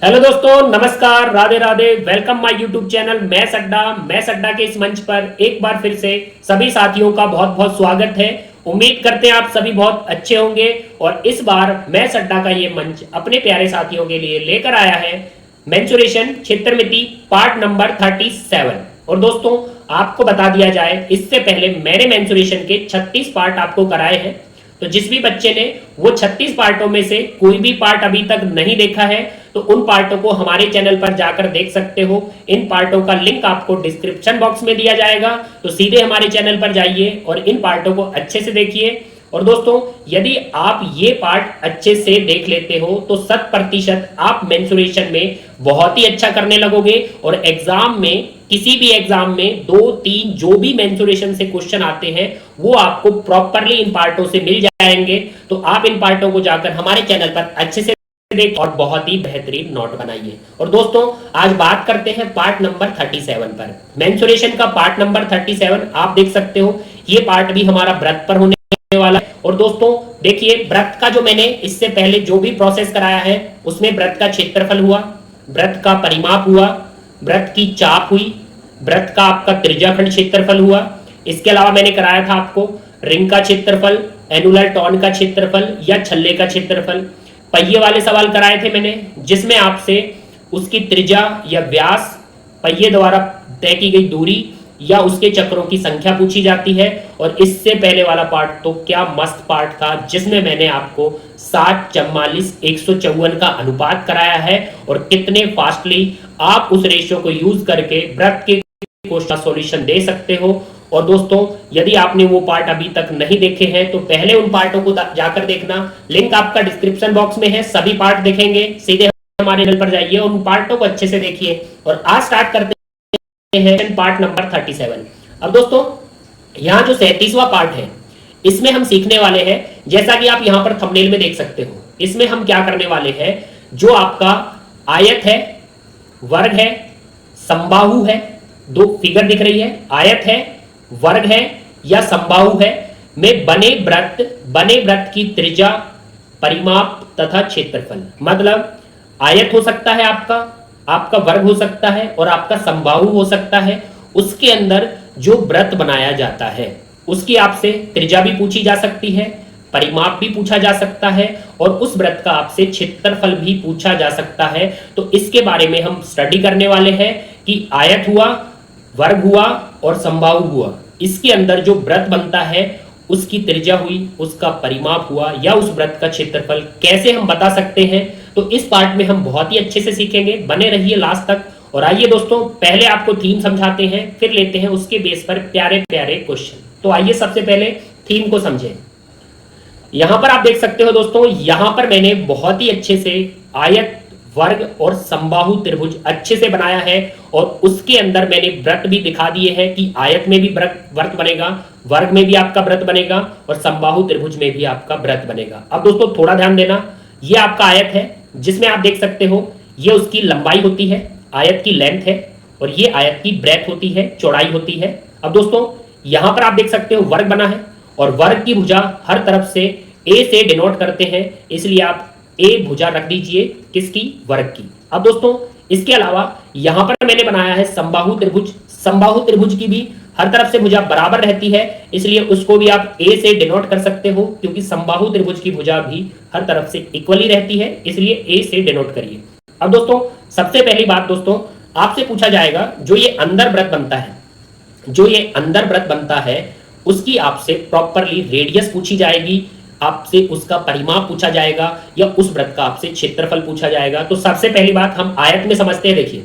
Hello दोस्तों, नमस्कार, Radhe Radhe. Welcome my YouTube channel मैं सड्डा के इस मंच पर एक बार फिर से सभी साथियों का बहुत बहुत स्वागत है। उम्मीद करते हैं आप सभी बहुत अच्छे होंगे। और इस बार मैं सड्डा का ये मंच अपने प्यारे साथियों के लिए लेकर आया है मेंसुरेशन क्षेत्रमिति पार्ट नंबर 37। और दोस्तों, आपको बता दिया जाए, इससे पहले मैंने मेंसुरेशन के 36 पार्ट आपको कराए हैं। तो जिस भी बच्चे ने वो 36 पार्टों में से कोई भी पार्ट अभी तक नहीं देखा है तो उन पार्टों को हमारे चैनल पर जाकर देख सकते हो। इन पार्टों का लिंक आपको डिस्क्रिप्शन बॉक्स में दिया जाएगा, तो सीधे हमारे चैनल पर जाइए और इन पार्टों को अच्छे से देखिए। और दोस्तों, यदि आप ये पार्ट अच्छे से देख लेते हो तो 100% आप मेंसुरेशन में बहुत ही अच्छा करने लगोगे। और एग्जाम में, किसी भी एग्जाम में 2-3 जो भी मेंसुरेशन से क्वेश्चन आते हैं वो आपको प्रॉपरली इन पार्टों से मिल जाएंगे। तो आप इन पार्टों को जाकर हमारे चैनल पर अच्छे से देख और बहुत ही बेहतरीन नोट बनाइए। और दोस्तों, आज बात करते हैं पार्ट नंबर 37 पर। मेंसुरेशन का पार्ट नंबर 37 आप देख सकते हो। ये पार्ट भी हमारा व्रत पर होने वाला है। और दोस्तों देखिए, व्रत का जो मैंने इससे पहले जो भी प्रोसेस कराया है उसमें व्रत का क्षेत्रफल हुआ, व्रत का परिमाप हुआ, व्रत की चाप हुई, व्रत का आपका त्रिज्याखंड क्षेत्रफल हुआ। इसके अलावा मैंने कराया था आपको रिंग का क्षेत्रफल, एनुलर टॉन का क्षेत्रफल या छल्ले का क्षेत्रफल। पहिए वाले सवाल कराए थे मैंने, जिसमें आपसे उसकी त्रिज्या या व्यास, पहिए द्वारा तय की गई दूरी या उसके चक्रों की संख्या पूछी जाती है। और इससे पहले वाला पार्ट तो क्या मस्त पार्ट था, जिसमें मैंने आपको 60:154 का अनुपात कराया है और कितने फास्टली आप उस रेशियो को यूज करके व्रत के क्वेश्चन का सॉल्यूशन दे सकते हो। और दोस्तों, यदि आपने वो पार्ट अभी तक नहीं देखे हैं तो पहले उन पार्टों को जाकर देखना। लिंक आपका डिस्क्रिप्शन बॉक्स में है। सभी पार्ट देखेंगे, सीधे हमारे चैनल पर जाइए और उन पार्टों को अच्छे से देखिए। और आज स्टार्ट करते हैं पार्ट नंबर 37। अब दोस्तों, यहाँ जो 37वां पार्ट है इसमें हम सीखने वाले हैं, जैसा कि आप यहाँ पर थंबनेल में देख सकते हो, इसमें हम क्या करने वाले हैं। जो आपका आयत है, वर्ग है, समबाहु है, दो फिगर दिख रही है, आयत है, वर्ग है या समबाहु है, में बने व्रत की त्रिज्या, परिमाप तथा क्षेत्रफल। मतलब आयत हो सकता है, आपका वर्ग हो सकता है और आपका समबाहु हो सकता है। उसके अंदर जो व्रत बनाया जाता है उसकी आपसे त्रिज्या भी पूछी जा सकती है, परिमाप भी पूछा जा सकता है और उस व्रत का आपसे क्षेत्रफल भी पूछा जा सकता है। तो इसके बारे में हम स्टडी करने वाले हैं कि आयत हुआ, वर्ग हुआ और समबाहु हुआ, इसके अंदर जो व्रत बनता है उसकी त्रिज्या हुई, उसका परिमाप हुआ या उस व्रत का क्षेत्रफल कैसे हम बता सकते हैं। तो इस पार्ट में हम बहुत ही अच्छे से सीखेंगे। बने रहिए लास्ट तक। और आइए दोस्तों, पहले आपको थीम समझाते हैं, फिर लेते हैं उसके बेस पर प्यारे प्यारे क्वेश्चन। तो आइए सबसे पहले थीम को समझें। यहां पर आप देख सकते हो दोस्तों, यहां पर मैंने बहुत ही अच्छे से आयत, वर्ग और समबाहु त्रिभुज अच्छे से बनाया है। और उसके अंदर मैंने व्रत भी दिखा दिए हैं कि आयत में भी व्रत बनेगा, वर्ग में भी आपका व्रत बनेगा और समबाहु त्रिभुज में भी आपका व्रत बनेगा। अब दोस्तों थोड़ा ध्यान देना, ये आपका आयत है जिसमें आप देख सकते हो ये उसकी लंबाई होती है, आयत की लेंथ है, और ये आयत की ब्रेथ होती है, चौड़ाई होती है। अब दोस्तों यहां पर आप देख सकते हो वर्ग बना है और वर्ग की भुजा हर तरफ से ए से डिनोट करते हैं, इसलिए आप ए भुजा रख दीजिए किसकी, वर्ग की। अब दोस्तों इसके अलावा यहां पर मैंने बनाया है समबाहु त्रिभुज। समबाहु त्रिभुज की भी हर तरफ से भुजा बराबर रहती है, इसलिए उसको भी आप ए से डिनोट कर सकते हो, क्योंकि समबाहु त्रिभुज की भुजा भी हर तरफ से इक्वली रहती है, इसलिए ए से डिनोट करिए। अब दोस्तों सबसे पहली बात दोस्तों, आपसे पूछा जाएगा जो ये अंदर व्रत बनता है, उसकी आपसे प्रॉपरली रेडियस पूछी जाएगी, आपसे उसका परिमाप पूछा जाएगा या उस व्रत का आपसे क्षेत्रफल पूछा जाएगा। तो सबसे पहली बात हम आयत में समझते हैं। देखिए,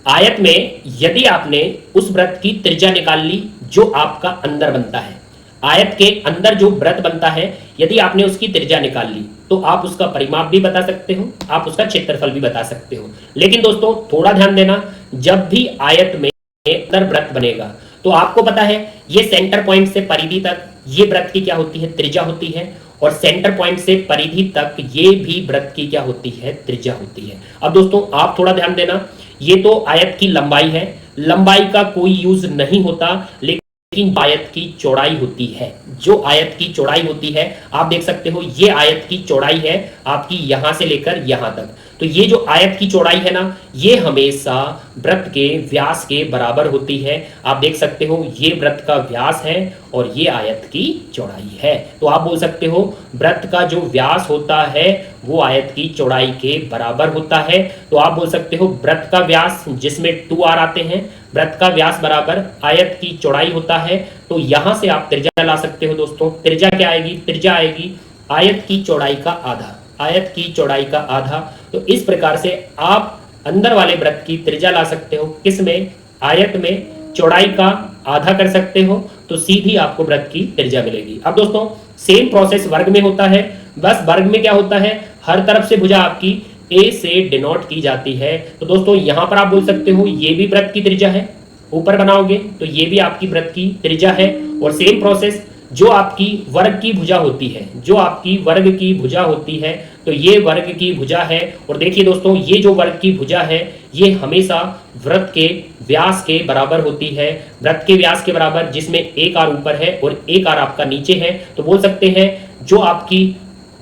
आयत में यदि आपने उस व्रत की त्रिज्या निकाल ली जो आपका अंदर बनता है, आयत के अंदर जो व्रत बनता है यदि आपने उसकी त्रिज्या निकाल ली तो आप उसका परिमाप भी बता सकते हो, आप उसका क्षेत्रफल भी बता सकते हो। लेकिन दोस्तों थोड़ा ध्यान देना, जब भी आयत में अंदर व्रत बनेगा तो आपको पता है ये सेंटर पॉइंट से परिधि तक ये व्रत की क्या होती है, त्रिज्या होती है, और सेंटर पॉइंट से परिधि तक ये भी व्रत की क्या होती है, त्रिज्या होती है। अब दोस्तों आप थोड़ा ध्यान देना, ये तो आयत की लंबाई है, लंबाई का कोई यूज नहीं होता, लेकिन आयत की चौड़ाई होती है। जो आयत की चौड़ाई होती है, आप देख सकते हो ये आयत की चौड़ाई है, आपकी यहां से लेकर यहां तक। तो ये जो आयत की चौड़ाई है ना, ये हमेशा वृत्त के व्यास के बराबर होती है। आप देख सकते हो ये वृत्त का व्यास है और ये आयत की चौड़ाई है। तो आप बोल सकते हो वृत्त का जो व्यास होता है वो आयत की चौड़ाई के बराबर होता है। तो आप बोल सकते हो वृत्त का व्यास जिसमें 2r आते हैं, वृत्त का व्यास बराबर आयत की चौड़ाई होता है। तो यहां से आप त्रिज्या ला सकते हो दोस्तों। त्रिज्या क्या आएगी? त्रिज्या आएगी आयत की चौड़ाई का आधा, आयत की चौड़ाई का आधा। तो इस प्रकार से आप अंदर वाले वृत्त की त्रिज्या ला सकते हो, किसमें? आयत में चौड़ाई का आधा कर सकते हो, तो सीधी आपको वृत्त की त्रिज्या मिलेगी। अब दोस्तों सेम प्रोसेस वर्ग में होता है, बस वर्ग में क्या होता है, हर तरफ से भुजा आपकी a से डिनोट की जाती है। तो दोस्तों यहां पर आप बोल सकते हो ये भी वृत्त की त्रिज्या है, ऊपर बनाओगे तो ये भी आपकी वृत्त की त्रिज्या है। और सेम प्रोसेस जो आपकी वर्ग की भुजा होती है, जो आपकी वर्ग की भुजा होती है, तो ये वर्ग की भुजा है। और देखिए दोस्तों ये जो वर्ग की भुजा है ये हमेशा वृत्त के व्यास के बराबर होती है, वृत्त के व्यास के बराबर, जिसमें एक आर ऊपर है और एक आर आपका नीचे है। तो बोल सकते हैं जो आपकी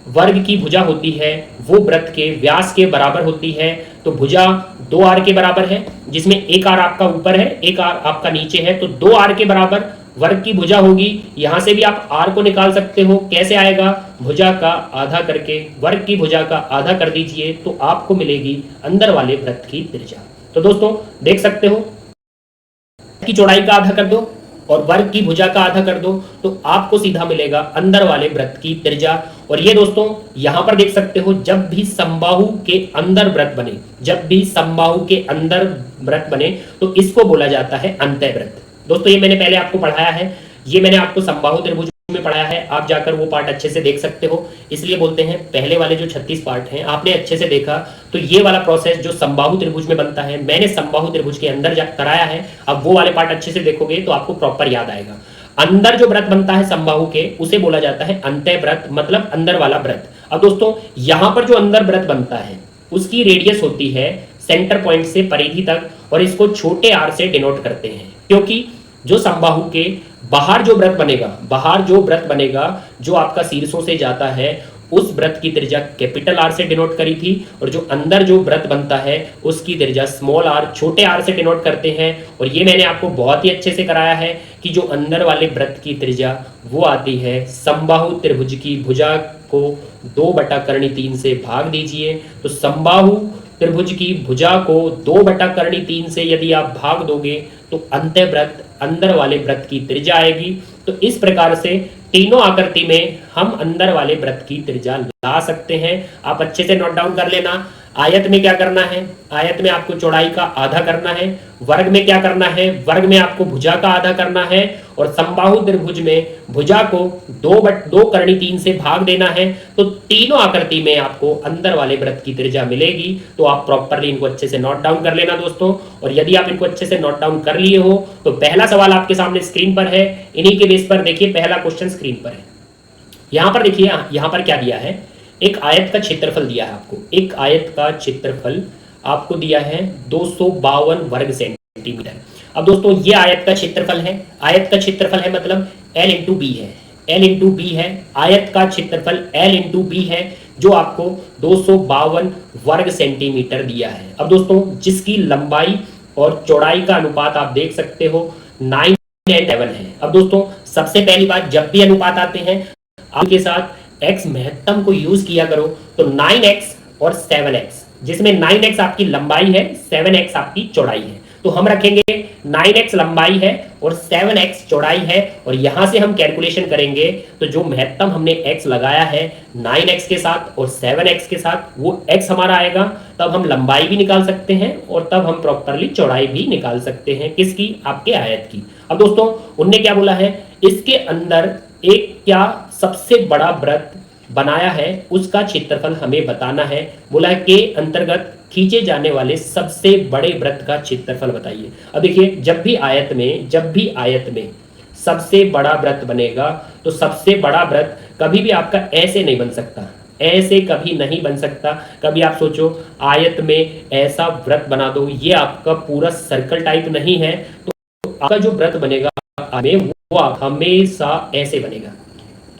वर्ग की भुजा होती है वो वृत्त के व्यास के बराबर होती है। तो भुजा 2r के बराबर है, जिसमें एक आर आपका ऊपर है, एक आर आपका नीचे है। तो 2r के बराबर वर्ग की भुजा होगी। यहां से भी आप r को निकाल सकते हो, कैसे आएगा? भुजा का आधा करके वर्ग की भुजा का आधा कर दीजिए तो आपको मिलेगी अंदर वाले वृत्त की त्रिज्या। तो दोस्तों देख सकते हो की चौड़ाई का आधा कर दो और वर्ग की भुजा का आधा कर दो तो आपको सीधा मिलेगा अंदर वाले वृत्त की त्रिज्या। और ये दोस्तों यहां पर देख सकते हो जब भी समबाहु के अंदर वृत्त बने, जब भी समबाहु के अंदर वृत्त बने तो इसको बोला जाता है अंतःवृत्त। दोस्तों ये मैंने पहले आपको पढ़ाया है, ये मैंने आपको समबाहु त्रिभुज में पढ़ाया है, आप जाकर वो पार्ट अच्छे से देख सकते हो। इसलिए बोलते हैं पहले वाले जो 36 पार्ट हैं आपने अच्छे से देखा तो ये वाला प्रोसेस जो समबाहु त्रिभुज में बनता है मैंने समबाहु त्रिभुज के अंदर कराया है। अब वो वाले पार्ट अच्छे से देखोगे तो आपको प्रॉपर याद आएगा। अंदर जो व्रत बनता है समबाहु के उसे बोला जाता है अंतःव्रत, मतलब अंदर वाला व्रत। अब दोस्तों यहां पर जो अंदर व्रत बनता है उसकी रेडियस होती है सेंटर पॉइंट से परिधि तक और इसको छोटे आर से डिनोट करते हैं, क्योंकि जो समबाहु के बाहर जो व्रत बनेगा, बाहर जो व्रत बनेगा जो आपका शीर्षों से जाता है उस व्रत की त्रिज्या कैपिटल आर से डिनोट करी थी और जो अंदर जो व्रत बनता है उसकी त्रिज्या स्मॉल आर, छोटे आर से डिनोट करते हैं। और ये मैंने आपको बहुत ही अच्छे से कराया है कि जो अंदर वाले व्रत की त्रिज्या वो आती है समबाहु त्रिभुज की भुजा को 2/3 से भाग दीजिए। तो समबाहु त्रिभुज की भुजा को 2/3 से यदि आप भाग दोगे तो अंतःव्रत, अंदर वाले व्रत की त्रिज्या आएगी। तो इस प्रकार से तीनों आकृति में हम अंदर वाले व्रत की त्रिज्या ला सकते हैं। आप अच्छे से नोट डाउन कर लेना। आयत में क्या करना है, आयत में आपको चौड़ाई का आधा करना है। वर्ग में क्या करना है, वर्ग में आपको भुजा का आधा करना है। और समबाहु त्रिभुज में भुजा को 2/3 से भाग देना है। तो तीनों आकृति में आपको अंदर वाले व्रत की त्रिज्या मिलेगी। तो आप प्रॉपरली इनको अच्छे से नोट डाउन कर लेना दोस्तों। और यदि आप इनको अच्छे से नोट डाउन कर लिए हो तो पहला सवाल आपके सामने स्क्रीन पर है, इन्हीं के बेस पर देखिए पहला क्वेश्चन स्क्रीन पर है। यहां पर देखिए, यहां पर क्या दिया है, एक आयत का क्षेत्रफल दिया है आपको, एक आयत का क्षेत्रफल आपको दिया है 252 वर्ग सेंटीमीटर। अब दोस्तों ये आयत का क्षेत्रफल है, आयत का क्षेत्रफल है मतलब L इंटू बी है, L इंटू बी है, आयत का क्षेत्रफल L इंटू बी है जो आपको 252 वर्ग सेंटीमीटर दिया है। अब दोस्तों जिसकी लंबाई और चौड़ाई का अनुपात आप देख सकते हो 9:7 है। अब दोस्तों सबसे पहली बात, जब भी अनुपात आते हैं आपके साथ x महत्तम को यूज किया करो। तो 9x और 7x, जिसमें 9x आपकी लंबाई है, 7x आपकी चौड़ाई है। तो हम रखेंगे 9x लंबाई है और 7x चौड़ाई है और यहां से हम कैलकुलेशन करेंगे तो जो महत्तम हमने x लगाया है 9x के साथ और 7x के साथ वो x हमारा आएगा। तब हम लंबाई भी निकाल सकते हैं और तब हम प्रॉपरली चौड़ाई भी निकाल सकते हैं, किसकी, आपके आयत की। अब दोस्तों उनने क्या बोला है, इसके अंदर एक क्या सबसे बड़ा व्रत बनाया है उसका क्षेत्रफल हमें बताना है। बोला है के अंतर्गत खींचे जाने वाले सबसे बड़े व्रत का क्षेत्रफल बताइए। अब देखिए जब भी आयत में सबसे बड़ा व्रत बनेगा तो सबसे बड़ा व्रत कभी भी आपका ऐसे नहीं बन सकता, ऐसे कभी नहीं बन सकता। कभी आप सोचो आयत में ऐसा व्रत बना दो, ये आपका पूरा सर्कल टाइप नहीं है, तो आपका जो व्रत बनेगा वो हमेशा ऐसे बनेगा,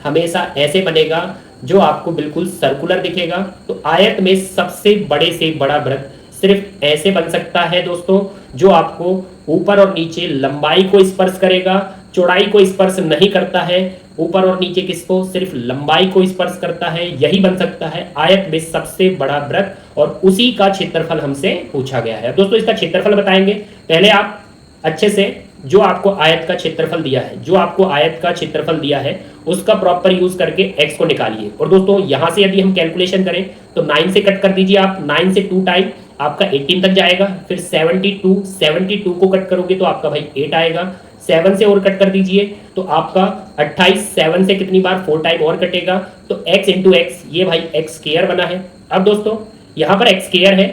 हमेशा ऐसे बनेगा। जो आपको बिल्कुल सर्कुलर दिखेगा। तो आयत में सबसे बड़े से बड़ा वृत्त सिर्फ ऐसे बन सकता है दोस्तों, जो आपको ऊपर और नीचे लंबाई को स्पर्श करेगा, चौड़ाई को स्पर्श नहीं करता है। ऊपर और नीचे किसको, सिर्फ लंबाई को स्पर्श करता है। यही बन सकता है आयत में सबसे बड़ा वृत्त, और उसी का क्षेत्रफल हमसे पूछा गया है। दोस्तों इसका क्षेत्रफल बताएंगे। पहले आप अच्छे से जो आपको आयत का क्षेत्रफल दिया है, जो आपको आयत का क्षेत्रफल दिया है, उसका प्रॉपर यूज करके x को निकालिए। और दोस्तों यहां से यदि हम कैलकुलेशन करें तो 9 से कट कर दीजिए आप, 9 से 2 टाइम आपका 18 तक जाएगा। फिर 72 को कट करोगे तो आपका भाई 8 आएगा। 7 से और कट कर दीजिए तो आपका 28, 7 से कितनी बार 4 टाइम और कटेगा, तो x इंटू एक्स, ये भाई एक्स स्क्वायर बना है। अब दोस्तों यहाँ पर एक्स स्क्वायर है,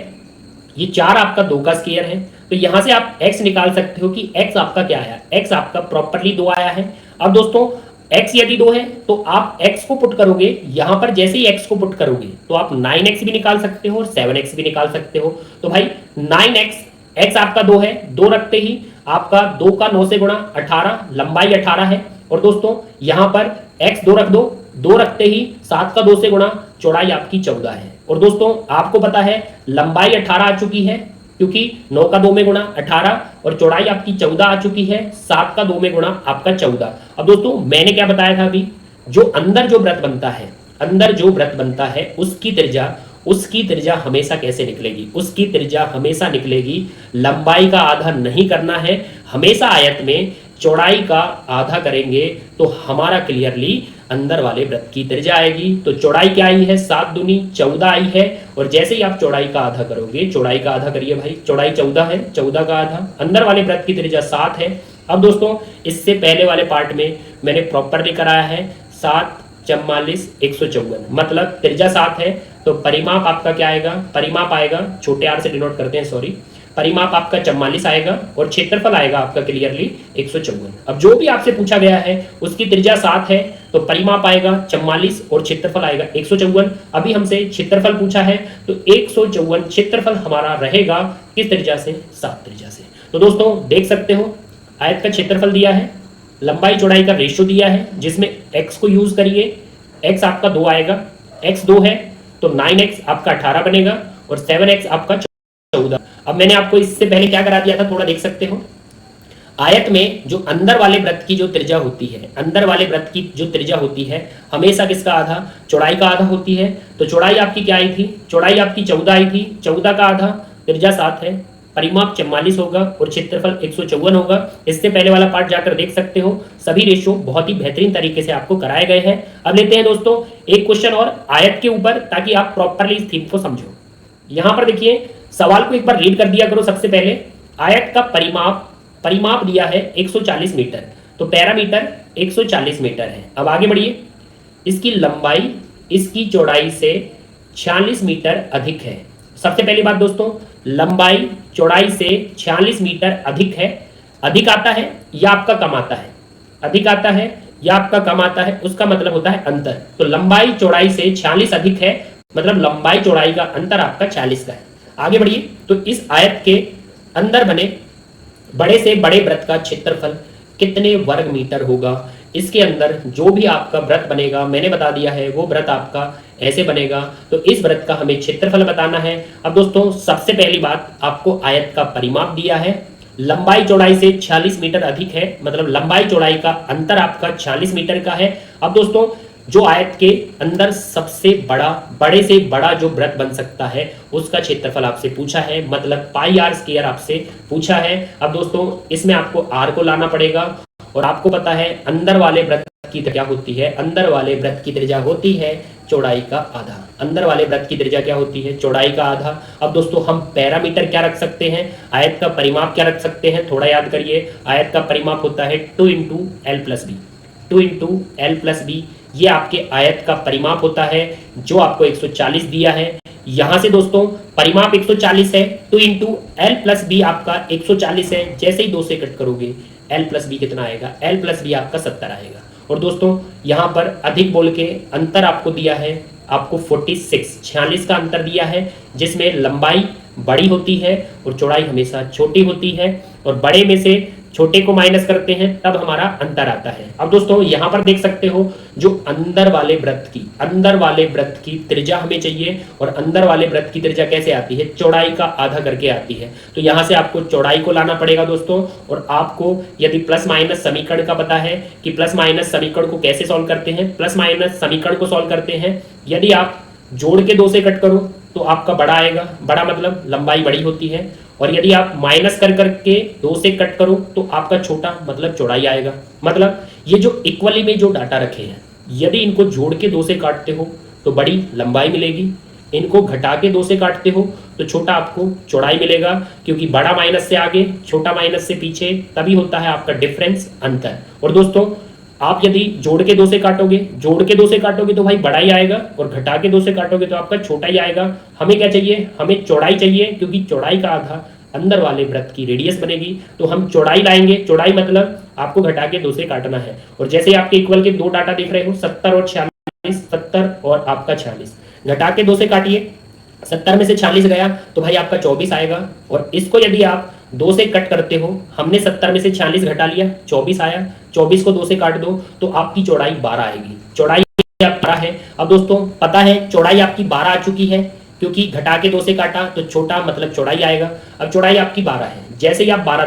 ये 4 आपका 2 का स्क्वायर है। तो यहां से आप x निकाल सकते हो कि x आपका क्या आया, x आपका प्रॉपरली 2 आया है। अब दोस्तों x यदि 2 है तो आप x को पुट करोगे, यहां पर जैसे ही x को पुट करोगे तो आप 9x भी निकाल सकते हो और 7x भी निकाल सकते हो। तो भाई 9x, x आपका 2 है, 2 रखते ही आपका 2 का 9 से गुणा 18, लंबाई 18 है। और दोस्तों यहां पर x 2 रख दो, 2 रखते ही 7 का 2 से गुणा, चौड़ाई आपकी 14 है। और दोस्तों आपको पता है लंबाई 18 आ चुकी है, क्योंकि 9 का 2 में गुणा 18, और चौड़ाई आपकी 14 आ चुकी है, 7 का 2 में गुणा आपका 14। अब दोस्तों मैंने क्या बताया था अभी, जो अंदर जो वृत्त बनता है, अंदर जो वृत्त बनता है उसकी त्रिज्या हमेशा कैसे निकलेगी, उसकी त्रिज्या हमेशा निकलेगी, लंबाई का आधा नहीं करना है, हमेशा आयत में चौड़ाई का आधा करेंगे तो हमारा क्लियरली अंदर वाले वृत्त की त्रिज्या आएगी। तो चौड़ाई क्या आई है, 7 दूनी 14 आई है। और जैसे ही आप चौड़ाई का आधा करोगे, चौड़ाई का आधा करिए भाई, चौड़ाई 14 है, 14 का आधा, अंदर वाले वृत्त की त्रिज्या 7 है। अब दोस्तों इससे पहले वाले पार्ट में मैंने प्रॉपरली कराया है 7 44 154, मतलब त्रिज्या 7 है। तो परिमाप आपका क्या आएगा, परिमाप आएगा, छोटे आर से डिनोट करते हैं, सॉरी, परिमाप आपका 44 आएगा और क्षेत्रफल आएगा आपका क्लियरली 154। अब जो भी आपसे पूछा गया है उसकी त्रिज्या 7 है, तो परिमाप आएगा 44 और क्षेत्रफल आएगा 154। अभी हमसे क्षेत्रफल पूछा है तो 154 क्षेत्रफल हमारा रहेगा किस त्रिज्या से, 7 त्रिज्या से। तो दोस्तों देख सकते हो आयत का क्षेत्रफल दिया है, लंबाई चौड़ाई का रेशियो दिया है, जिसमें x को यूज करिए, x आपका 2 आएगा, x 2 है तो 9x आपका 18 बनेगा और 7x आपका 14। अब मैंने आपको इससे पहले क्या करा दिया था, थोड़ा देख सकते हो। आयत में जो अंदर वाले वृत्त की जो त्रिज्या होती है, अंदर वाले वृत्त की जो त्रिज्या होती है हमेशा किसका आधा, चौड़ाई का आधा होती है। तो चौड़ाई आपकी क्या आई थी, चौड़ाई आपकी 14 आई थी, 14 का आधा, त्रिज्या 7 है, परिमाप 44 होगा और क्षेत्रफल 154 होगा। इससे पहले वाला पार्ट जाकर देख सकते हो, सभी रेशियो बहुत ही बेहतरीन तरीके से आपको कराए गए हैं। अब लेते हैं दोस्तों एक क्वेश्चन और आयत के ऊपर, ताकि आप प्रॉपरली इस थीम को समझो। यहां पर देखिए सवाल को एक बार रीड कर दिया करो। सबसे पहले आयत का परिमाप दिया है 140 मीटर, तो पैरामीटर 140 मीटर है। अब आगे बढ़िए, इसकी लंबाई इसकी चौड़ाई से 46 मीटर अधिक है। सबसे पहली बात दोस्तों, लंबाई चौड़ाई से 46 मीटर अधिक है। अधिक आता है या आपका कम आता है, अधिक आता है या आपका कम आता है, उसका मतलब होता है अंतर। तो लंबाई चौड़ाई से 46 अधिक है, मतलब लंबाई चौड़ाई का अंतर आपका 40 का है। आगे बढ़िए, तो इस आयत के अंदर बने बड़े से बड़े वृत्त का क्षेत्रफल कितने वर्ग मीटर होगा। इसके अंदर जो भी आपका वृत्त बनेगा, मैंने बता दिया है, वो वृत्त आपका ऐसे बनेगा। तो इस वृत्त का हमें क्षेत्रफल बताना है। अब दोस्तों सबसे पहली बात, आपको आयत का परिमाप दिया है, लंबाई चौड़ाई से 46 मीटर अधिक है, मतलब लंबाई चौड़ाई का अंतर आपका 46 मीटर का है। अब दोस्तों जो आयत के अंदर सबसे बड़े से बड़ा जो वृत्त बन सकता है उसका क्षेत्रफल आपसे पूछा है, मतलब पाई आर स्क्वायर आपसे पूछा है। अब दोस्तों इसमें आपको आर को लाना पड़ेगा, और आपको पता है अंदर वाले वृत्त की क्या होती है, अंदर वाले वृत्त की त्रिज्या होती है चौड़ाई का आधा। अंदर वाले वृत्त की त्रिज्या क्या होती है, चौड़ाई का आधा। अब दोस्तों हम पैरामीटर क्या रख सकते हैं, आयत का परिमाप क्या रख सकते हैं, थोड़ा याद करिए। आयत का परिमाप होता है 2 into L plus B, 2 into L plus B, ये आपके आयत का परिमाप होता है, जो आपको 140 दिया है। यहां से दोस्तों परिमाप 140 है, तो इंटू एल प्लस बी आपका 140 है। जैसे ही 2 से कट करोगे एल प्लस बी कितना आएगा, एल प्लस बी आपका 70 आएगा। और दोस्तों यहां पर अधिक बोल के अंतर आपको दिया है, आपको 46 का अंतर दिया है, जिसमें लंबाई बड़ी होती है और चौड़ाई हमेशा छोटी होती है। और बड़े में से छोटे को माइनस करते हैं तब हमारा अंतर आता है। अब दोस्तों यहां पर देख सकते हो जो अंदर वाले वृत्त की त्रिज्या हमें चाहिए, और अंदर वाले वृत्त की त्रिज्या कैसे आती है, चौड़ाई का आधा करके आती है। तो यहां से आपको चौड़ाई को लाना पड़ेगा दोस्तों। और आपको यदि प्लस माइनस समीकरण का पता है कि प्लस माइनस समीकरण को कैसे सॉल्व करते हैं, प्लस माइनस समीकरण को सॉल्व करते हैं, यदि आप जोड़ के 2 से कट करो तो आपका बड़ा आएगा, बड़ा मतलब लंबाई बड़ी होती है, और यदि आप माइनस कर करके 2 से कट करो तो आपका छोटा मतलब चौड़ाई आएगा। मतलब ये जो इक्वली में जो डाटा रखे हैं, यदि इनको जोड़ के 2 से काटते हो तो बड़ी लंबाई मिलेगी, इनको घटा के 2 से काटते हो तो छोटा आपको चौड़ाई मिलेगा, क्योंकि बड़ा माइनस से आगे छोटा माइनस से पीछे, तभी होता है आपका डिफरेंस, अंतर। और दोस्तों आप यदि जोड़ के 2 से काटोगे तो भाई बड़ा ही आएगा, और घटा के 2 से काटोगे तो आपका छोटा ही आएगा। हमें क्या चाहिए, हमें चौड़ाई चाहिए, क्योंकि चौड़ाई का आधा अंदर वाले वृत्त की रेडियस बनेगी। तो हम चौड़ाई लाएंगे, चौड़ाई मतलब आपको घटा के 2 से काटना है। और जैसे आपके इक्वल के 2 डाटा दिख रहे हो, 70 और 46, 70 और आपका 46, घटा के 2 से काटिए, 70 में से 46 गया तो भाई आपका 24 आएगा। और इसको यदि आप 2 से कट करते हो, हमने 70 में से 46 घटा लिया, 24 आया, 24 को 2 से काट दो तो आपकी चौड़ाई 12 आएगी। चौड़ाई 12 है। अब दोस्तों पता है चौड़ाई आपकी 12 आ चुकी है, क्योंकि घटा के 2 से काटा तो छोटा मतलब चौड़ाई आएगा। अब चौड़ाई आपकी 12 है। जैसे ही आप 12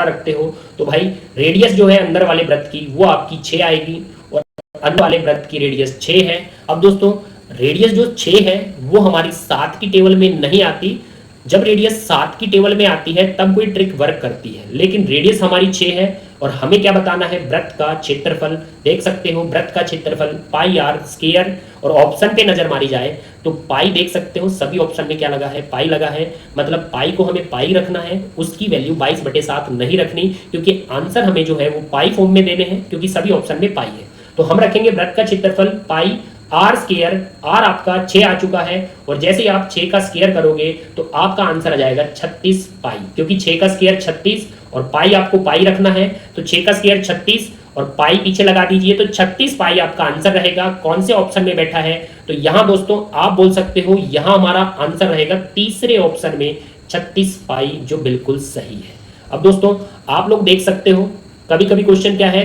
रखते हो तो भाई रेडियस जो है अंदर वाले वृत्त की वो आपकी 6 आएगी, और अंदर वाले वृत्त की रेडियस 6 है। अब दोस्तों रेडियस जो 6 है वो हमारी 7 की टेबल में नहीं आती। जब रेडियस 7 की टेबल में आती है तब कोई ट्रिक वर्क करती है, लेकिन रेडियस हमारी 6 है। और हमें क्या बताना है, वृत्त का क्षेत्रफल। देख सकते हो वृत्त का क्षेत्रफल पाई आर स्क्वायर, और ऑप्शन पे नजर मारी जाए तो पाई देख सकते हो, सभी ऑप्शन में क्या लगा है, पाई लगा है। मतलब पाई को हमें पाई रखना है, उसकी वैल्यू 22/7 नहीं रखनी, क्योंकि आंसर हमें जो है वो पाई फॉर्म में देने हैं, क्योंकि सभी ऑप्शन में पाई है। तो हम रखेंगे वृत्त का क्षेत्रफल पाई आर स्क्वायर। आर आपका 6 आ चुका है, और जैसे ही आप 6 का स्क्वायर करोगे तो आपका आंसर आ जाएगा 36 पाई, क्योंकि 6 का स्क्वायर 36 और पाई आपको पाई रखना है। तो 6 का स्क्वायर 36 और पाई पीछे लगा दीजिए, तो 36 पाई आपका आंसर रहेगा। कौन से ऑप्शन में बैठा है, तो यहां दोस्तों आप बोल सकते हो यहां हमारा आंसर रहेगा तीसरे ऑप्शन में 36 पाई, जो बिल्कुल सही है। अब दोस्तों आप लोग देख सकते हो कभी कभी क्वेश्चन क्या है,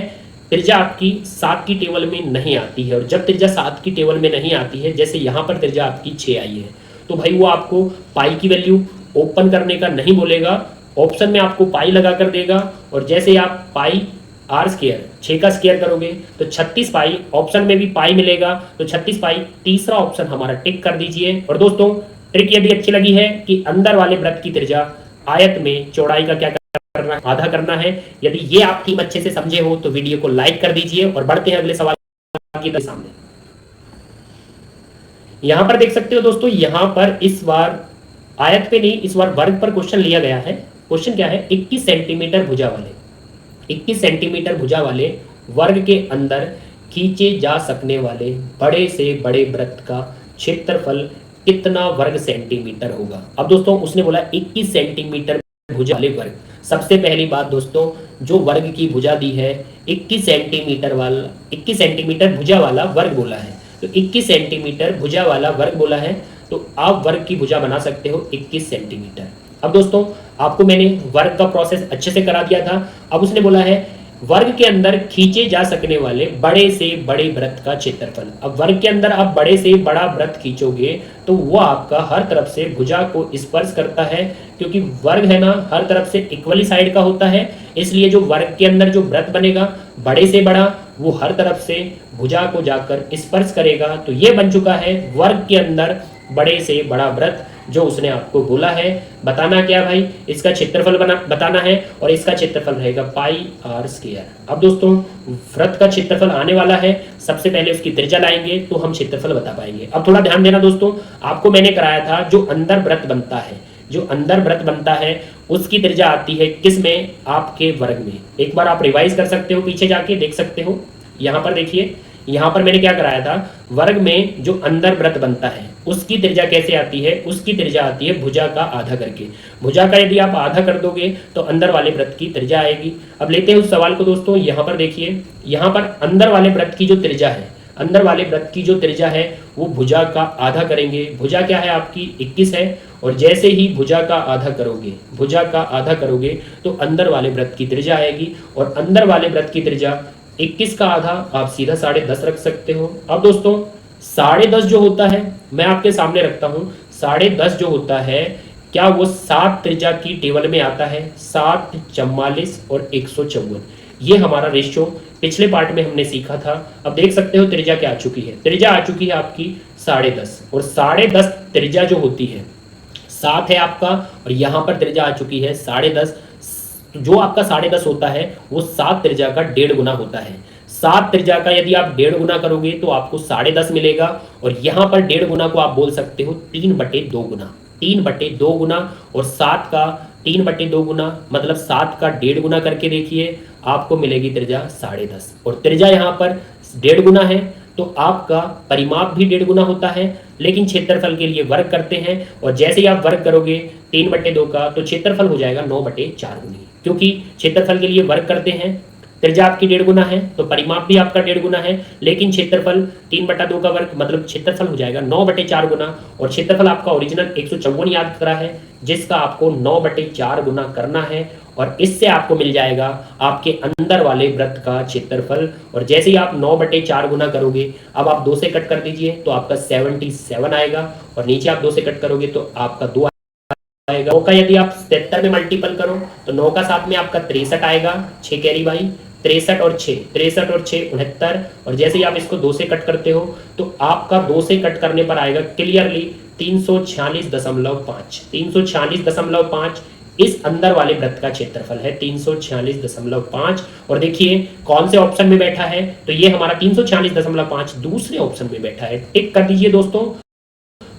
त्रिज्या आपकी 7 की टेबल में नहीं आती है, और जब त्रिज्या 7 की टेबल में नहीं आती है, जैसे यहां पर त्रिज्या आपकी 6 आई है, तो भाई वो आपको पाई की वैल्यू ओपन करने का नहीं बोलेगा, ऑप्शन में आपको पाई लगा कर देगा। और जैसे आप पाई आर स्क्वायर 6 का स्क्वायर करोगे तो 36 पाई, ऑप्शन में भी पाई मिलेगा, तो 36 पाई तीसरा ऑप्शन हमारा टिक कर दीजिए। और दोस्तों ट्रिक यदि अच्छी लगी है कि अंदर वाले वृत्त की त्रिज्या आयत में चौड़ाई का क्या करना, आधा करना है, यदि ये आप थीम अच्छे से समझे हो तो वीडियो को लाइक कर दीजिए। और बढ़ते हैं अगले सवाल की सामने। यहां पर देख सकते हो दोस्तों, यहां पर इस बार आयत पे नहीं, इस बार वर्ग पर क्वेश्चन लिया गया है। क्वेश्चन क्या है, 21 सेंटीमीटर भुजा वाले 21 सेंटीमीटर भुजा वाले वर्ग के अंदर खींचे जा सकने वाले बड़े से बड़े वृत्त का क्षेत्रफल कितना वर्ग सेंटीमीटर होगा। अब दोस्तों उसने बोला 21 सेंटीमीटर भुजा वाले वर्ग। सबसे पहली बात दोस्तों, जो वर्ग की भुजा दी है 21 सेंटीमीटर भुजा वाला वर्ग बोला है, तो 21 सेंटीमीटर भुजा वाला वर्ग बोला है, तो आप वर्ग की भुजा बना सकते हो 21 सेंटीमीटर। अब दोस्तों आपको मैंने वर्ग का प्रोसेस अच्छे से करा दिया था। अब उसने बोला है वर्ग के अंदर खींचे जा सकने वाले बड़े से बड़े वृत्त का क्षेत्रफल। अब वर्ग के अंदर आप बड़े से बड़ा वृत्त खींचोगे तो वो आपका हर तरफ से भुजा को स्पर्श करता है, क्योंकि वर्ग है ना हर तरफ से इक्वली साइड का होता है, इसलिए जो वर्ग के अंदर जो वृत्त बनेगा बड़े से बड़ा वो हर तरफ से भुजा को जाकर स्पर्श करेगा। तो ये बन चुका है वर्ग के अंदर बड़े से बड़ा वृत्त, जो उसने आपको बोला है। बताना क्या भाई, इसका क्षेत्रफल बताना है, और इसका क्षेत्रफल रहेगा पाई आर स्क्वायर। अब दोस्तों वृत्त का क्षेत्रफल आने वाला है, सबसे पहले उसकी त्रिज्या लाएंगे तो हम क्षेत्रफल बता पाएंगे। अब थोड़ा ध्यान देना दोस्तों, आपको मैंने कराया था जो अंदर वृत्त बनता है उसकी त्रिज्या आती है किस में, आपके वर्ग में। एक बार आप रिवाइज कर सकते हो, पीछे जाके देख सकते हो। यहाँ पर देखिए, यहाँ पर मैंने क्या कराया था, वर्ग में जो अंदर वृत्त बनता है उसकी त्रिज्या कैसे आती है, उसकी त्रिज्या आती है भुजा का आधा करके। भुजा का यदि आप आधा कर दोगे तो अंदर वाले वृत्त की त्रिज्या आएगी। अब लेते हैं उस सवाल को दोस्तों। यहाँ पर देखिए, यहाँ पर अंदर वाले वृत्त की जो त्रिज्या है, अंदर वाले वृत्त की जो त्रिज्या है वो भुजा का आधा करेंगे। भुजा क्या है आपकी 21 है, और जैसे ही भुजा का आधा करोगे, भुजा का आधा करोगे तो अंदर वाले वृत्त की त्रिज्या आएगी, और अंदर वाले वृत्त की त्रिज्या 21 का आधा आप सीधा 10.5 रख सकते हो। अब दोस्तों 10.5 जो होता है मैं आपके सामने रखता हूं, 10.5 जो होता है क्या वो 7 त्रिज्या की टेबल में आता है? 7, 44 और 154, ये हमारा रेशियो पिछले पार्ट में हमने सीखा था। अब देख सकते हो त्रिज्या क्या आ चुकी है, त्रिज्या आ चुकी है आपकी 10.5, और 10.5 त्रिज्या जो होती है 7 है आपका, और यहां पर त्रिज्या आ चुकी है 10.5। जो आपका 10.5 होता है वो 7 त्रिज्या का 1.5 गुना होता है। 7 त्रिज्या का यदि आप 1.5 गुना करोगे तो आपको 10.5 मिलेगा, और यहां पर 1.5 गुना को आप बोल सकते हो 3/2 गुना, 3/2 गुना, और 7 का 3/2 गुना मतलब 7 का 1.5 गुना करके देखिए, आपको मिलेगी त्रिज्या 10.5, और त्रिज्या यहाँ पर 1.5 गुना है तो आपका परिमाप भी 1.5 गुना होता है, लेकिन क्षेत्रफल के लिए वर्ग करते हैं, और जैसे ही आप वर्ग करोगे 3/2 का तो क्षेत्रफल हो जाएगा 9/4 गुनी, क्योंकि क्षेत्रफल के लिए वर्ग करते हैं। त्रिज्या आपकी 1.5 गुना है तो परिमाप भी आपका 1.5 गुना है, लेकिन क्षेत्रफल 3/2 का वर्ग मतलब क्षेत्रफल हो जाएगा 9/4 गुना, और क्षेत्रफल आपका ओरिजिनल 154 याद करा है, जिसका आपको 9/4 गुना करना है, और इससे आपको मिल जाएगा आपके अंदर वाले वृत्त का क्षेत्रफल। और जैसे ही आप 9/4 गुना करोगे, अब आप 2 से कट कर दीजिए तो आपका 77 आएगा, और नीचे आप 2 से कट करोगे तो आपका 2 आएगा। 9 का यदि आप 77 में मल्टीपल करो तो 9 का 7 में आपका 63 आएगा, 6 कैरी भाई, 63 और 6, 63 और 6 69, और जैसे ही आप इसको 2 से कट करते हो तो आपका 2 से कट करने पर आएगा क्लियरली 346.5, 346.5 इस अंदर वाले वृत्त का क्षेत्रफल है, 346.5। और देखिए कौन से ऑप्शन में बैठा है, तो ये हमारा 346.5 दूसरे ऑप्शन में बैठा है। टिक कर दीजिए दोस्तों,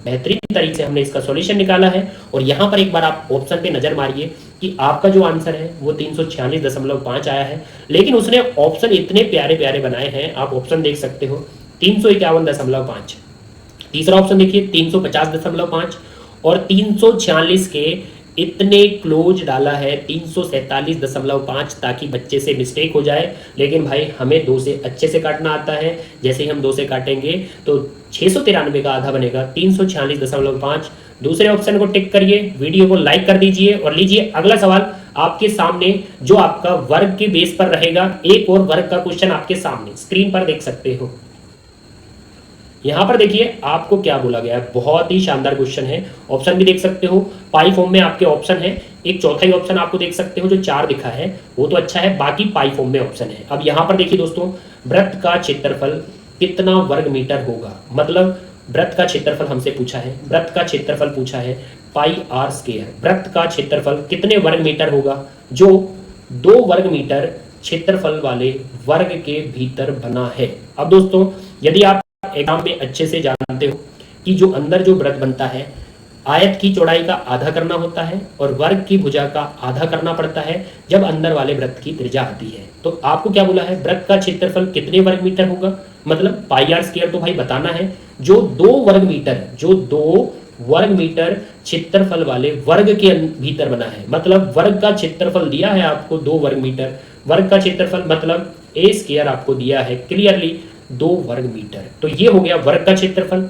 बेहतरीन तरीके से हमने इसका सॉल्यूशन निकाला है। और यहां पर एक बार आप ऑप्शन पे नजर मारिए कि आपका जो आंसर है वो 346.5 आया है, लेकिन उसने ऑप्शन इतने प्यारे प्यारे बनाए हैं, आप ऑप्शन देख सकते हो 351.5, तीसरा ऑप्शन देखिए 350.5, और 346 के इतने क्लोज डाला है 347.5, ताकि बच्चे से मिस्टेक हो जाए। लेकिन भाई हमें 2 से अच्छे से काटना आता है, जैसे ही हम 2 से काटेंगे तो 693 का आधा बनेगा 346.5। दूसरे ऑप्शन को टिक करिए, वीडियो को लाइक कर दीजिए, और लीजिए अगला सवाल आपके सामने जो आपका वर्ग के बेस पर रहेगा। एक और वर्ग का क्वेश्चन आपके सामने स्क्रीन पर देख सकते हो। यहां पर देखिए आपको क्या बोला गया है, बहुत ही शानदार क्वेश्चन है। ऑप्शन भी देख सकते हो, पाई फॉर्म में आपके ऑप्शन है, एक चौथा ही ऑप्शन आपको देख सकते हो जो 4 दिखा है वो तो अच्छा है, बाकी पाई फॉर्म में ऑप्शन है। अब यहां पर देखिए दोस्तों, वृत्त का क्षेत्रफल कितना वर्ग मीटर होगा, मतलब वृत्त का क्षेत्रफल हमसे पूछा है, वृत्त का क्षेत्रफल पूछा है πr²। वृत्त का क्षेत्रफल कितने वर्ग मीटर होगा, जो 2 वर्ग मीटर क्षेत्रफल वाले वर्ग के भीतर बना है। अब दोस्तों यदि आप एग्जाम में अच्छे से जानते हो कि जो अंदर जो वृत्त बनता है, आयत की चौड़ाई का आधा करना होता है और वर्ग की भुजा का आधा करना पड़ता है जब अंदर वाले वृत्त की त्रिज्या आती है। तो आपको क्या बोला है, वृत्त का क्षेत्रफल कितने वर्ग मीटर होगा, मतलब πr² तो भाई बताना है, जो 2 वर्ग मीटर, जो 2 वर्ग मीटर क्षेत्रफल वाले वर्ग के भीतर बना है, मतलब वर्ग का क्षेत्रफल दिया है आपको 2 वर्ग मीटर, वर्ग का क्षेत्रफल मतलब a² आपको दिया है क्लियरली 2 वर्ग मीटर, तो ये हो गया वर्ग का क्षेत्रफल।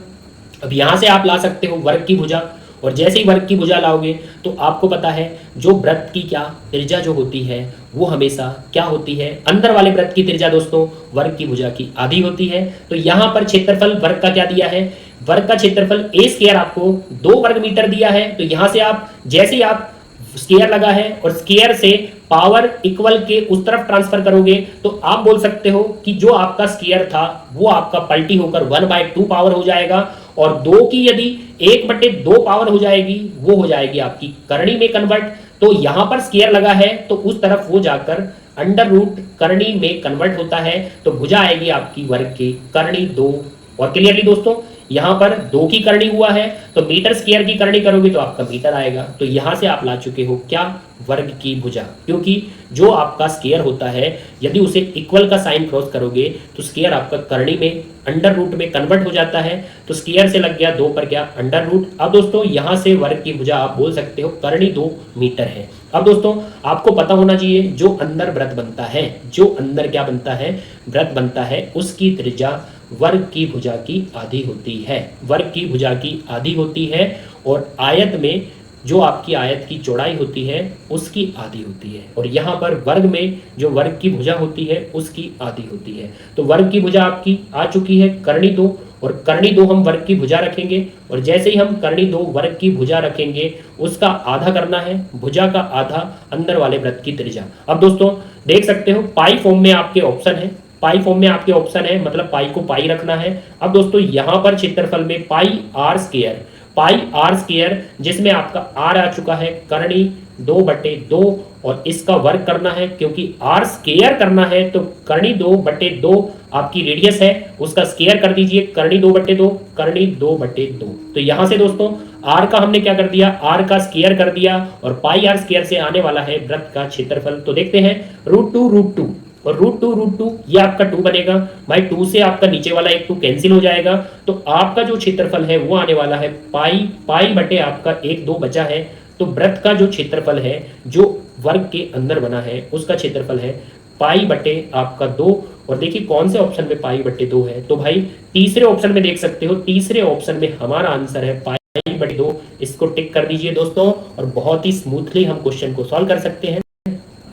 अब यहां से आप ला सकते हो वर्ग की भुजा, और जैसे ही वर्ग की भुजा लाओगे तो आपको पता है जो वृत्त की क्या त्रिज्या जो होती है वो हमेशा क्या होती है, अंदर वाले वृत्त की त्रिज्या दोस्तों वर्ग की भुजा की आधी होती है। तो यहां पर क्षेत्रफल वर्ग का क्या दिया है, वर्ग का क्षेत्रफल a² आपको 2 वर्ग मीटर दिया है, तो यहां से आप जैसे ही आप स्क्वायर लगा है और स्क्वायर से पावर इक्वल के उस तरफ ट्रांसफर करोगे तो आप बोल सकते हो कि जो आपका स्क्वायर था वो आपका पलटी होकर 1/2 पावर हो जाएगा, और 2 की यदि 1/2 पावर हो जाएगी वो हो जाएगी आपकी करनी में कन्वर्ट। तो यहां पर स्क्वायर लगा है तो उस तरफ वो जाकर अंडर रूट करनी में कन्वर्ट होता है, तो भुजा आएगी आपकी वर्ग की करनी 2। और क्लियरली दोस्तों यहां पर 2 की करनी हुआ है तो मीटर स्क्वायर की करनी करोगे तो आपका मीटर आएगा, तो यहां से आप ला चुके हो क्या, वर्ग की भुजा, क्योंकि जो आपका स्क्वायर होता है यदि उसे इक्वल का साइन क्रॉस करोगे तो स्क्वायर आपका करनी में अंडर रूट में कन्वर्ट हो जाता है, तो स्क्वायर से लग गया 2 पर क्या अंडर रूट। अब दोस्तों यहां से वर्ग की भुजा आप बोल सकते हो करनी 2 मीटर है। अब दोस्तों आपको पता होना चाहिए जो अंदर वृत्त बनता है, जो अंदर क्या बनता है, वृत्त बनता है, उसकी त्रिज्या वर्ग की भुजा की आधी होती है, वर्ग की भुजा की आधी होती है। और आयत में जो आपकी आयत की चौड़ाई होती है उसकी आधी होती है, और यहाँ पर वर्ग में जो वर्ग की भुजा होती है उसकी आधी होती है। तो वर्ग की भुजा आपकी आ चुकी है कर्णी 2, और कर्णी 2 हम वर्ग की भुजा रखेंगे, और जैसे ही हम कर्णी 2 वर्ग की भुजा रखेंगे उसका आधा करना है, भुजा का आधा अंदर वाले वृत्त की त्रिज्या। अब दोस्तों देख सकते हो पाई फॉर्म में आपके ऑप्शन है, पाई फॉर्म में आपके ऑप्शन है, मतलब पाई को पाई रखना है। अब दोस्तों यहां पर क्षेत्रफल में pi r square, pi r square जिसमें आपका आर आ चुका है कर्णी 2/2, और इसका वर्ग करना है, क्योंकि आर स्क्वायर करना है तो कर्णी 2/2 आपकी रेडियस है, उसका स्क्वायर कर दीजिए कर्णी 2/2, कर्णी 2/2। तो यहां से दोस्तों आर का हमने क्या कर दिया, आर का स्क्वायर कर दिया, और पाई आर स्क्वायर से आने वाला है वृत्त का क्षेत्रफल। तो देखते हैं √2 और √2 ये आपका 2 बनेगा भाई, 2 से आपका नीचे वाला एक 2 कैंसिल हो जाएगा, तो आपका जो क्षेत्रफल है वो आने वाला है पाई बटे आपका 1/2 बचा है। तो वृत्त का जो क्षेत्रफल है जो वर्ग के अंदर बना है उसका क्षेत्रफल है पाई बटे आपका 2। और देखिए कौन से ऑप्शन में पाई बटे 2 है, तो भाई तीसरे ऑप्शन में देख सकते हो, तीसरे ऑप्शन में हमारा आंसर है पाई बटे 2। इसको टिक कर दीजिए दोस्तों, और बहुत ही स्मूथली हम क्वेश्चन को सॉल्व कर सकते हैं।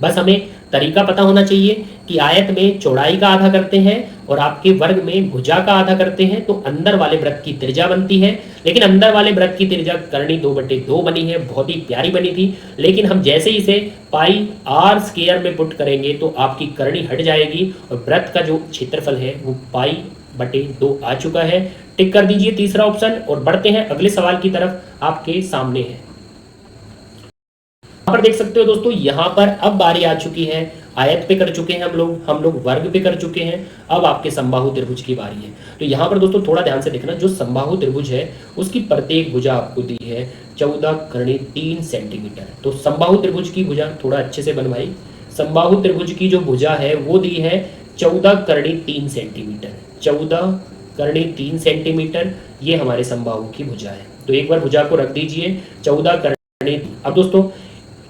बस हमें तरीका पता होना चाहिए कि आयत में चौड़ाई का आधा करते हैं और आपके वर्ग में भुजा का आधा करते हैं, तो अंदर वाले वृत्त की त्रिज्या बनती है। लेकिन अंदर वाले वृत्त की त्रिज्या कर्णी 2/2 बनी है, बहुत ही प्यारी बनी थी, लेकिन हम जैसे ही इसे पाई आर स्क्वायर में पुट करेंगे तो आपकी कर्णी हट जाएगी, और वृत्त का जो क्षेत्रफल है वो पाई/2 आ चुका है। टिक कर दीजिए तीसरा ऑप्शन, और बढ़ते हैं अगले सवाल की तरफ, आपके सामने है। यहाँ पर देख सकते हो दोस्तों, यहाँ पर अब बारी आ चुकी है, आयत पे कर चुके हैं हम लोग वर्ग पे कर चुके हैं, अब आपके समबाहु त्रिभुज की बारी है। तो यहाँ पर दोस्तों थोड़ा ध्यान से देखना, जो समबाहु त्रिभुज है उसकी प्रत्येक भुजा आपको दी है 14 कर्णी 3 सेंटीमीटर। तो समबाहु त्रिभुज की भुजा थोड़ा अच्छे से बनवाई, समबाहु त्रिभुज की जो भुजा है वो दी है 14 कर्णी 3 सेंटीमीटर, 14 कर्णी 3 सेंटीमीटर, ये हमारे समबाहु की भुजा है। तो एक बार भुजा को रख दीजिए 14 कर्णी। अब दोस्तों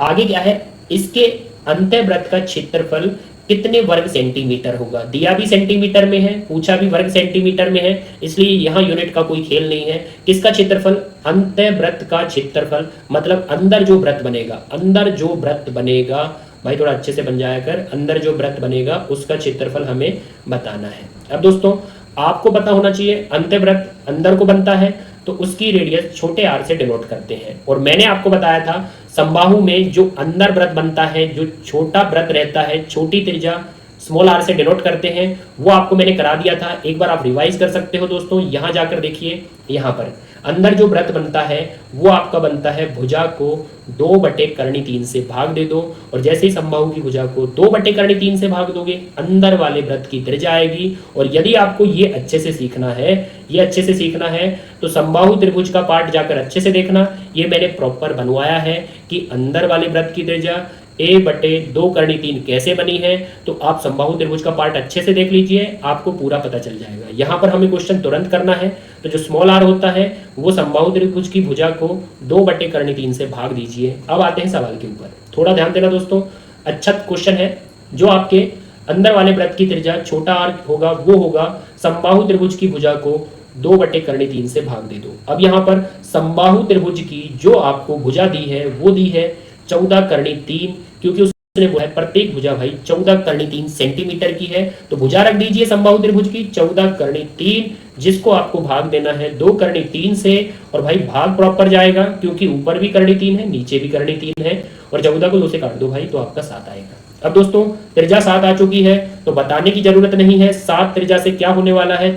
आगे क्या है, इसके अंतःवृत्त का क्षेत्रफल कितने वर्ग सेंटीमीटर होगा, दिया भी सेंटीमीटर में है, पूछा भी वर्ग सेंटीमीटर में है, इसलिए यहां यूनिट का कोई खेल नहीं है। किसका क्षेत्रफल, अंतःवृत्त का क्षेत्रफल, मतलब अंदर जो वृत्त बनेगा, अंदर जो वृत्त बनेगा, भाई थोड़ा अच्छे से बन जाया कर, अंदर जो वृत्त बनेगा उसका क्षेत्रफल हमें बताना है। अब दोस्तों आपको पता होना चाहिए, अंतःवृत्त अंदर को बनता है तो उसकी रेडियस छोटे आर से डिनोट करते हैं, और मैंने आपको बताया था समबाहु में जो अंदर वृत्त बनता है, जो छोटा वृत्त रहता है, छोटी त्रिज्या स्मॉल आर से डिनोट करते हैं, वो आपको मैंने करा दिया था, एक बार आप रिवाइज कर सकते हो दोस्तों। यहां जाकर देखिए, यहां पर अंदर जो वृत्त बनता है वो आपका बनता है, भुजा को 2/3 से भाग दे दो, और जैसे ही समबाहु की भुजा को 2/3 से भाग दोगे अंदर वाले वृत्त की त्रिज्या आएगी। और यदि आपको ये अच्छे से सीखना है, ये अच्छे से सीखना है, तो समबाहु त्रिभुज का पार्ट जाकर अच्छे से देखना, ये मैंने प्रॉपर बनवाया है कि अंदर वाले वृत्त की त्रिज्या a/2 कर्णी 3 कैसे बनी है। तो आप समबाहु त्रिभुज का पार्ट अच्छे से देख लीजिए, आपको पूरा पता चल जाएगा। यहाँ पर हमें क्वेश्चन तुरंत करना है, तो जो स्मॉल आर होता है वो समबाहु त्रिभुज की भुजा को 2/3 से भाग दीजिए। अब आते हैं सवाल के ऊपर, थोड़ा ध्यान देना दोस्तों, अच्छा क्वेश्चन है। जो आपके अंदर वाले वृत्त की त्रिज्या छोटा आर होगा वो होगा समबाहु त्रिभुज की भुजा को 2/3 से भाग दे दो। अब यहाँ पर समबाहु त्रिभुज की जो आपको भुजा दी है वो दी है 14 कर्णी 3, क्योंकि उसने वो है प्रत्येक भुजा भाई 14 कर्णी 3 सेंटीमीटर की है, तो भुजा रख दीजिए समबाहु त्रिभुज की 14 कर्णी 3, जिसको आपको भाग देना है 2 कर्णी 3 से, और भाई भाग प्रॉपर जाएगा क्योंकि ऊपर भी कर्णी 3 है नीचे भी कर्णी 3 है, और 14 को 2 से काट दो भाई तो आपका 7 आएगा। अब दोस्तों त्रिज्या 7 आ चुकी है, तो बताने की जरूरत नहीं है, 7 त्रिज्या से क्या होने वाला है,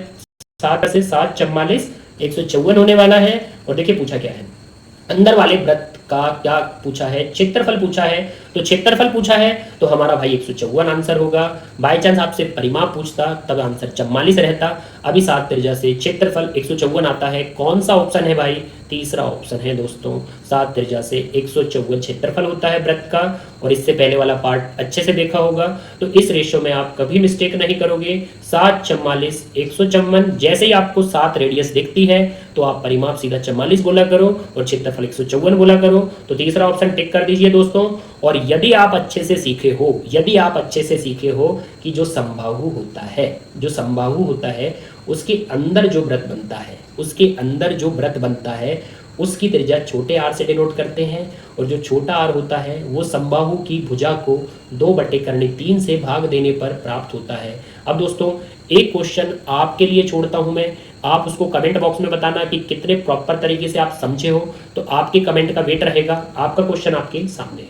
7 से 7 44 154 होने वाला है। और देखिए पूछा क्या है, अंदर वाले वृत्त का क्या पूछा है, क्षेत्रफल पूछा है, तो क्षेत्रफल पूछा है तो हमारा भाई 154 आंसर होगा। बाई चांस आपसे परिमाप पूछता तब आंसर 44 रहता। अभी 7 त्रिज्या से क्षेत्रफल 154 आता है, कौन सा ऑप्शन है भाई, तीसरा ऑप्शन है दोस्तों, 7 त्रिज्या से 154 क्षेत्रफल होता है वृत्त का। और इससे पहले वाला पार्ट अच्छे से देखा होगा, तो इस रेशियो में आप कभी मिस्टेक नहीं करोगे। 7 44 154, जैसे ही आपको 7 रेडियस दिखती है तो आप परिमाप सीधा 44 बोला करो और क्षेत्रफल 154 बोला करो। तो तीसरा ऑप्शन टिक कर दीजिए दोस्तों। और यदि आप अच्छे से सीखे हो, यदि आप अच्छे से सीखे हो कि जो समबाहु होता है, जो समबाहु होता है उसके अंदर जो वृत्त बनता है, उसके अंदर जो वृत्त बनता है उसकी त्रिज्या छोटे आर से डिनोट करते हैं, और जो छोटा आर होता है वो समबाहु की भुजा को 2/3 से भाग देने पर प्राप्त होता है। अब दोस्तों एक क्वेश्चन आपके लिए छोड़ता हूं मैं, आप उसको कमेंट बॉक्स में बताना कि कितने प्रॉपर तरीके से आप समझे हो, तो आपके कमेंट का वेट रहेगा। आपका क्वेश्चन आपके सामने है,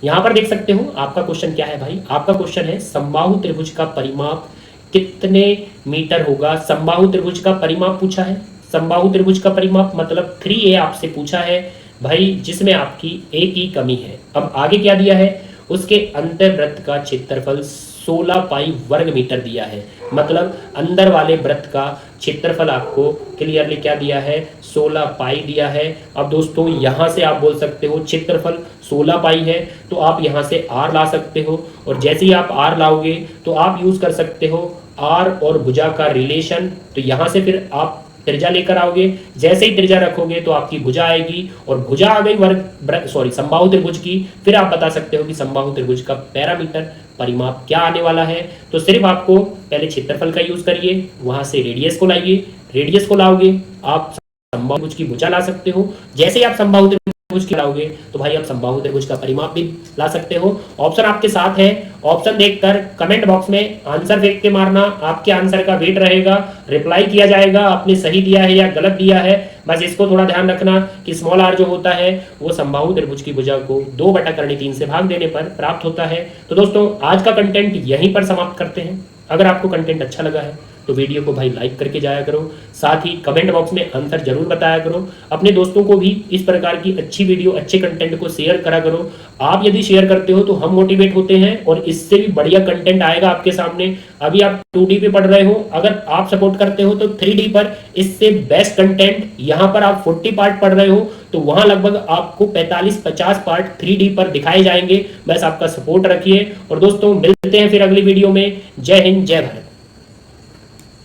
यहां पर देख सकते हो। आपका क्वेश्चन क्या है भाई? आपका क्वेश्चन है समबाहु त्रिभुज का परिमाप कितने मीटर होगा। समबाहु त्रिभुज का परिमाप पूछा है, समबाहु त्रिभुज का परिमाप मतलब 3a आपसे पूछा है भाई, जिसमें आपकी a की कमी है। अब आगे क्या दिया है? उसके अंतर्वृत्त का क्षेत्रफल 16 पाई वर्ग मीटर दिया है, मतलब अंदर वाले वृत्त का क्षेत्रफल आपको क्लियरली क्या दिया है? 16 पाई दिया है। अब दोस्तों यहां से आप बोल सकते हो क्षेत्रफल 16 पाई है, तो आप यहां से r ला सकते हो, और जैसे ही आप r लाओगे तो आप यूज कर सकते हो r और भुजा का रिलेशन। तो यहां से फिर आप त्रिज्या लेकर आओगे, जैसे ही त्रिज्या रखोगे तो आपकी भुजा आएगी, और भुजा आ गई समबाहु त्रिभुज की, फिर आप बता सकते हो कि समबाहु त्रिभुज का पैरामीटर परिमाप क्या आने वाला है। तो सिर्फ आपको पहले क्षेत्रफल का यूज करिए, वहां से रेडियस को लाइए, रेडियस को लाओगे आप समबाहु त्रिभुज की भुजा ला सकते हो, जैसे ही आप समबाहु त्रिभुज की लाओगे तो भाई आप समबाहु त्रिभुज का परिमाप भी ला सकते हो। ऑप्शन आपके साथ है, ऑप्शन देखकर कमेंट बॉक्स में आंसर फेंक के मारना, आपके आंसर का वेट रहेगा, रिप्लाई किया जाएगा आपने सही दिया है या गलत दिया है। बस इसको थोड़ा ध्यान रखना कि स्मॉल आर जो होता है वो समबाहु त्रिभुज की भुजा को 2/3 से भाग देने पर प्राप्त होता है। तो दोस्तों आज का कंटेंट यहीं पर समाप्त करते हैं। अगर आपको कंटेंट अच्छा लगा है तो वीडियो को भाई लाइक करके जाया करो, साथ ही कमेंट बॉक्स में आंसर जरूर बताया करो, अपने दोस्तों को भी इस प्रकार की अच्छी वीडियो अच्छे कंटेंट को शेयर करा करो। आप यदि शेयर करते हो तो हम मोटिवेट होते हैं और इससे भी बढ़िया कंटेंट आएगा आपके सामने। अभी आप 2D पे पढ़ रहे हो, अगर आप सपोर्ट करते हो तो 3D पर इससे बेस्ट कंटेंट, यहाँ पर आप 40 पार्ट पढ़ रहे हो तो वहां लगभग आपको 45-50 पार्ट 3D पर दिखाए जाएंगे। बस आपका सपोर्ट रखिए, और दोस्तों मिलते हैं फिर अगली वीडियो में। जय हिंद, जय भारत।